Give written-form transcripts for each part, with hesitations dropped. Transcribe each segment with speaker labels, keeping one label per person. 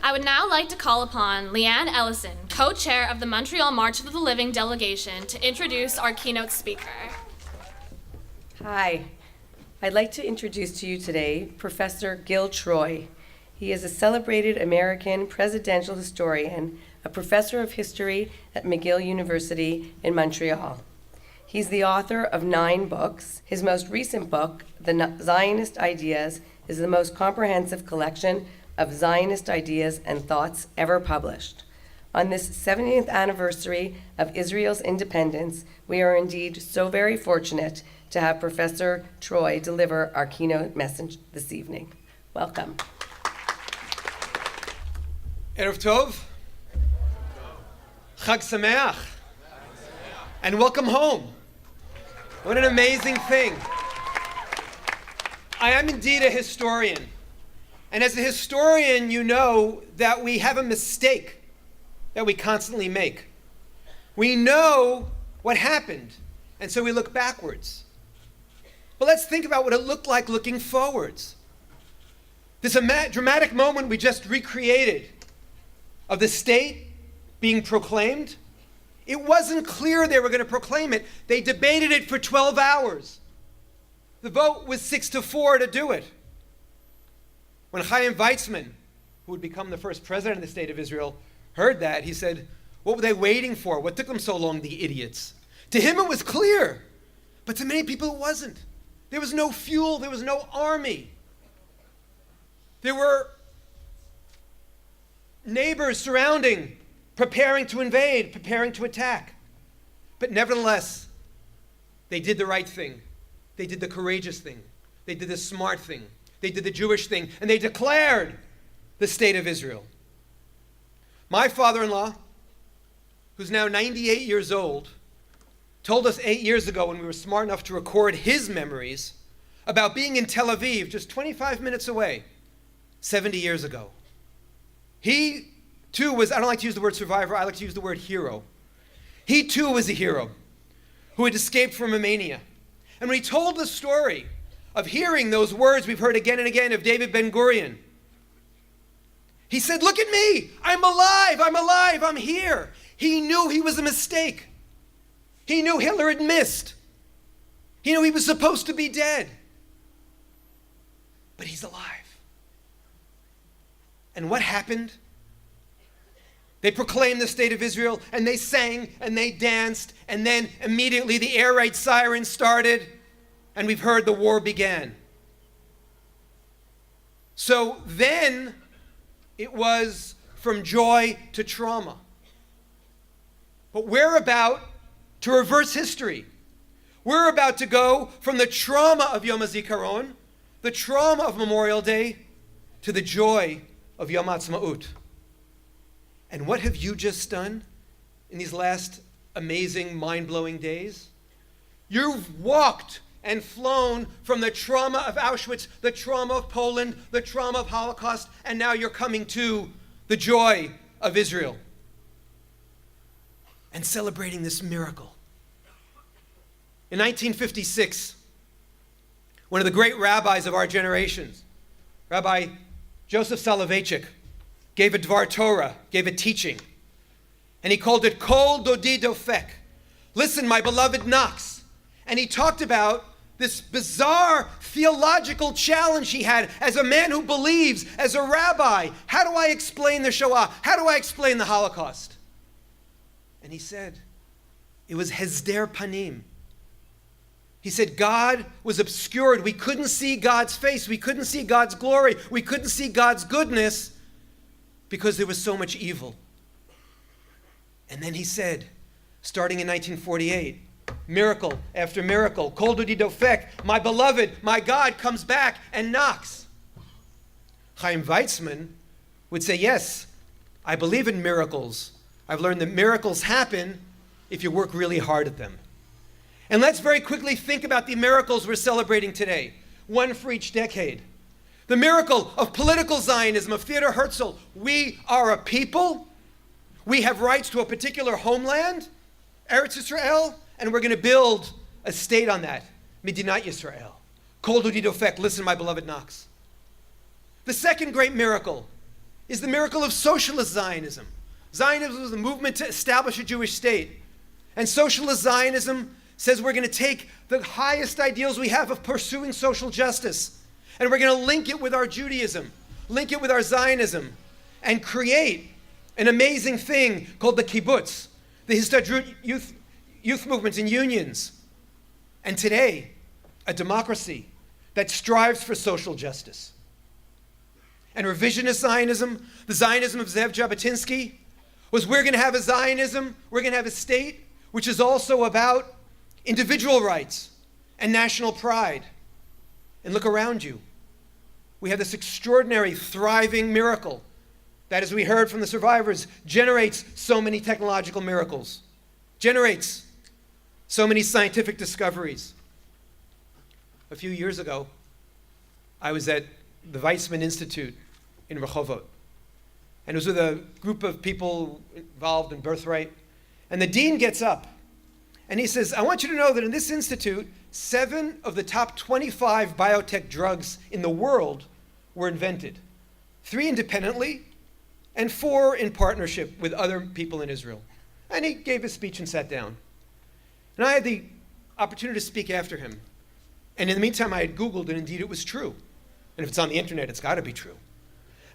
Speaker 1: I would now like to call upon Leanne Ellison, co-chair of the Montreal March of the Living delegation, to introduce our keynote speaker.
Speaker 2: Hi. I'd like to introduce to you today Professor Gil Troy. He is a celebrated American presidential historian, a professor of history at McGill University in Montreal. He's the author of 9 books. His most recent book, The Zionist Ideas, is the most comprehensive collection of Zionist ideas and thoughts ever published. On this 70th anniversary of Israel's independence, we are indeed so very fortunate to have Professor Troy deliver our keynote message this evening. Welcome.
Speaker 3: Erev Tov. Chag Sameach. And welcome home. What an amazing thing. I am indeed a historian. And as a historian, you know that we have a mistake that we constantly make. We know what happened, and so we look backwards. But let's think about what it looked like looking forwards. This dramatic moment we just recreated of the state being proclaimed, it wasn't clear they were going to proclaim it. They debated it for 12 hours. The vote was 6-4 to do it. When Chaim Weizmann, who would become the first president of the state of Israel, heard that, he said, what were they waiting for? What took them so long, the idiots? To him it was clear, but to many people it wasn't. There was no fuel, there was no army. There were neighbors surrounding, preparing to invade, preparing to attack. But nevertheless, they did the right thing. They did the courageous thing. They did the smart thing. They did the Jewish thing, and they declared the state of Israel. My father-in-law, who's now 98 years old, told us 8 years ago when we were smart enough to record his memories about being in Tel Aviv, just 25 minutes away, 70 years ago. He, too, was, I don't like to use the word survivor, I like to use the word hero. He, too, was a hero who had escaped from Romania. And when he told the story of hearing those words we've heard again and again of David Ben-Gurion, he said, look at me, I'm alive, I'm here. He knew he was a mistake. He knew Hitler had missed. He knew he was supposed to be dead. But he's alive. And what happened? They proclaimed the state of Israel, and they sang, and they danced, and then immediately the air raid siren started, and we've heard the war began. So then it was from joy to trauma. But we're about to reverse history. We're about to go from the trauma of Yom HaZikaron, the trauma of Memorial Day, to the joy of Yom HaAtzmaut. And what have you just done in these last amazing, mind-blowing days? You've walked and flown from the trauma of Auschwitz, the trauma of Poland, the trauma of Holocaust, and now you're coming to the joy of Israel and celebrating this miracle. In 1956, one of the great rabbis of our generations, Rabbi Joseph Soloveitchik, gave a Dvar Torah, gave a teaching, and he called it Kol Dodi Dofek. Listen, my beloved knocks. And he talked about this bizarre theological challenge he had as a man who believes, as a rabbi. How do I explain the Shoah? How do I explain the Holocaust? And he said, it was Hesder Panim. He said God was obscured. We couldn't see God's face. We couldn't see God's glory. We couldn't see God's goodness because there was so much evil. And then he said, starting in 1948, miracle after miracle, Kol Dodi Dofek, my beloved, my God comes back and knocks. Chaim Weizmann would say, yes, I believe in miracles. I've learned that miracles happen if you work really hard at them. And let's very quickly think about the miracles we're celebrating today, one for each decade. The miracle of political Zionism, of Theodor Herzl. We are a people. We have rights to a particular homeland, Eretz Yisrael, and we're going to build a state on that, Medinat Yisrael. Kol Dodi Dofek, listen, my beloved knocks. The second great miracle is the miracle of socialist Zionism. Zionism was a movement to establish a Jewish state. And socialist Zionism says we're going to take the highest ideals we have of pursuing social justice, and we're going to link it with our Judaism, link it with our Zionism, and create an amazing thing called the kibbutz, the Histadrut youth movements and unions. And today, a democracy that strives for social justice. And revisionist Zionism, the Zionism of Zev Jabotinsky, was we're going to have a Zionism, we're going to have a state which is also about individual rights and national pride. And look around you. We have this extraordinary, thriving miracle that, as we heard from the survivors, generates so many technological miracles, generates so many scientific discoveries. A few years ago, I was at the Weizmann Institute in Rehovot, and it was with a group of people involved in birthright. And the dean gets up, and he says, I want you to know that in this institute, 7 of the top 25 biotech drugs in the world were invented. 3 independently, and 4 in partnership with other people in Israel. And he gave his speech and sat down. And I had the opportunity to speak after him. And in the meantime, I had Googled, and indeed it was true. And if it's on the internet, it's got to be true.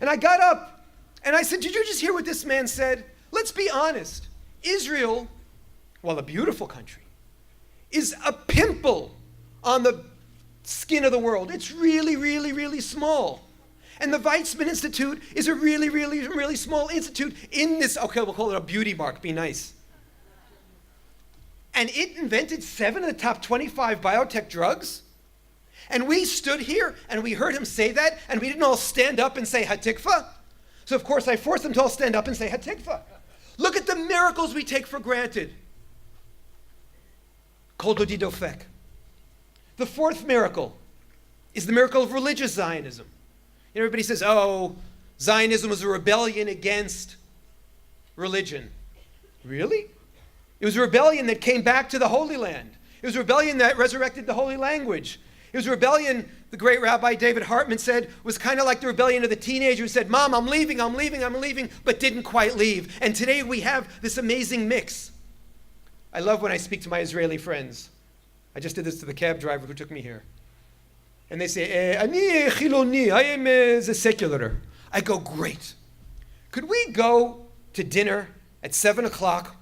Speaker 3: And I got up, and I said, did you just hear what this man said? Let's be honest. Israel, while a beautiful country, is a pimple on the skin of the world. It's really, really, really small. And the Weizmann Institute is a really, really, really small institute in this, okay, we'll call it a beauty mark, be nice. And it invented 7 of the top 25 biotech drugs. And we stood here and we heard him say that, and we didn't all stand up and say Hatikva. So of course I forced them to all stand up and say Hatikva. Look at the miracles we take for granted. Kol dodi dofek. The 4th miracle is the miracle of religious Zionism. Everybody says, oh, Zionism was a rebellion against religion. Really? It was a rebellion that came back to the Holy Land. It was a rebellion that resurrected the holy language. It was a rebellion, the great Rabbi David Hartman said, was kind of like the rebellion of the teenager who said, Mom, I'm leaving, but didn't quite leave. And today we have this amazing mix. I love when I speak to my Israeli friends. I just did this to the cab driver who took me here. And they say, Ani chiloni, I am a secular. I go, great. Could we go to dinner at 7 o'clock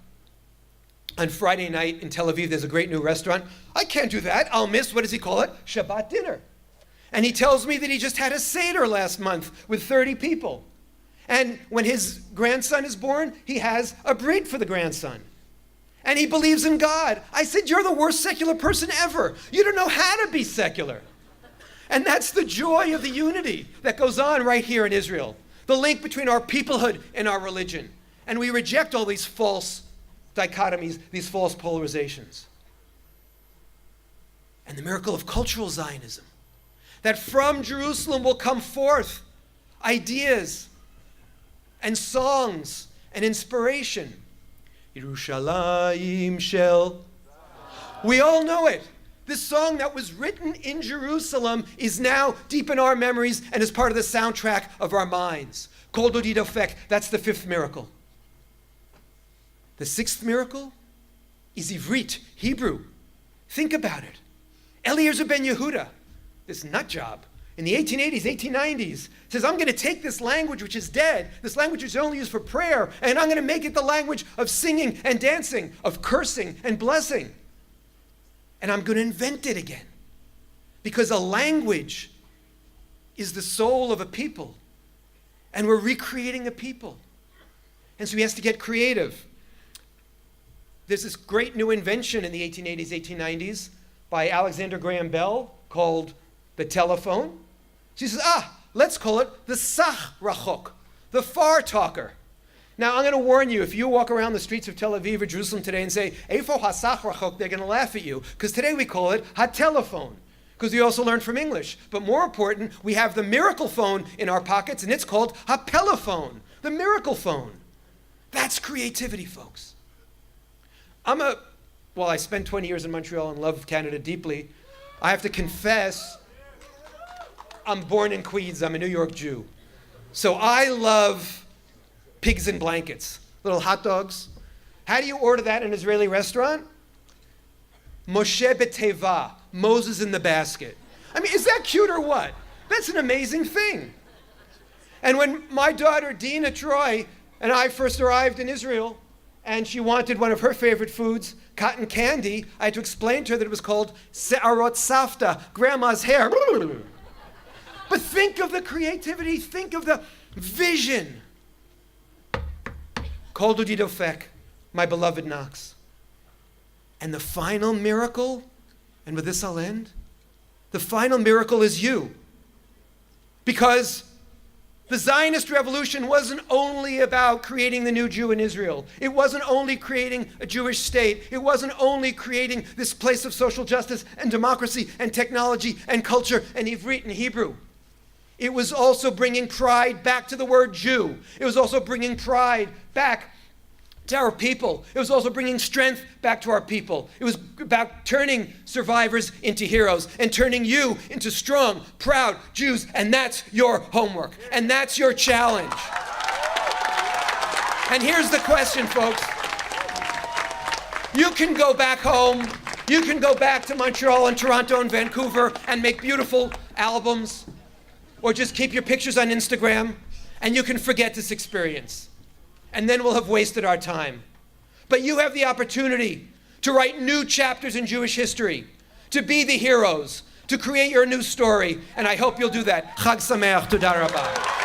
Speaker 3: on Friday night in Tel Aviv? There's a great new restaurant. I can't do that. I'll miss, what does he call it? Shabbat dinner. And he tells me that he just had a Seder last month with 30 people. And when his grandson is born, he has a brit for the grandson. And he believes in God. I said, you're the worst secular person ever. You don't know how to be secular. And that's the joy of the unity that goes on right here in Israel. The link between our peoplehood and our religion. And we reject all these false dichotomies, these false polarizations. And the miracle of cultural Zionism, that from Jerusalem will come forth ideas and songs and inspiration. Yerushalayim Shel. We all know it. This song that was written in Jerusalem is now deep in our memories and is part of the soundtrack of our minds. Kol dodi dofek, that's the 5th miracle. The 6th miracle is Ivrit, Hebrew. Think about it. Eliezer ben Yehuda, this nut job, in the 1880s, 1890s, says, I'm going to take this language which is dead, this language which is only used for prayer, and I'm going to make it the language of singing and dancing, of cursing and blessing. And I'm going to invent it again. Because a language is the soul of a people. And we're recreating a people. And so he has to get creative. There's this great new invention in the 1880s, 1890s by Alexander Graham Bell called the telephone. She says, let's call it the Sach Rachok, the far talker. Now, I'm going to warn you, if you walk around the streets of Tel Aviv or Jerusalem today and say, Eifo HaSach Rachok, they're going to laugh at you, because today we call it ha-telephone, because we also learned from English. But more important, we have the miracle phone in our pockets, and it's called ha-pelephone, the miracle phone. That's creativity, folks. I spent 20 years in Montreal and love Canada deeply. I have to confess, I'm born in Queens. I'm a New York Jew. So I love pigs in blankets, little hot dogs. How do you order that in an Israeli restaurant? Moshe b'teva, Moses in the basket. I mean, is that cute or what? That's an amazing thing. And when my daughter, Dina Troy, and I first arrived in Israel, and she wanted one of her favorite foods, cotton candy, I had to explain to her that it was called se'arot savta, grandma's hair. But think of the creativity, think of the vision. Kol dudi dofek, my beloved knocks. And the final miracle, and with this I'll end, the final miracle is you. Because the Zionist revolution wasn't only about creating the new Jew in Israel. It wasn't only creating a Jewish state. It wasn't only creating this place of social justice and democracy and technology and culture and Ivrit and Hebrew. It was also bringing pride back to the word Jew. It was also bringing pride back to our people. It was also bringing strength back to our people. It was about turning survivors into heroes and turning you into strong, proud Jews. And that's your homework. And that's your challenge. And here's the question, folks. You can go back home. You can go back to Montreal and Toronto and Vancouver and make beautiful albums, or just keep your pictures on Instagram, and you can forget this experience. And then we'll have wasted our time. But you have the opportunity to write new chapters in Jewish history, to be the heroes, to create your new story, and I hope you'll do that. Chag Sameach, Toda Rabah.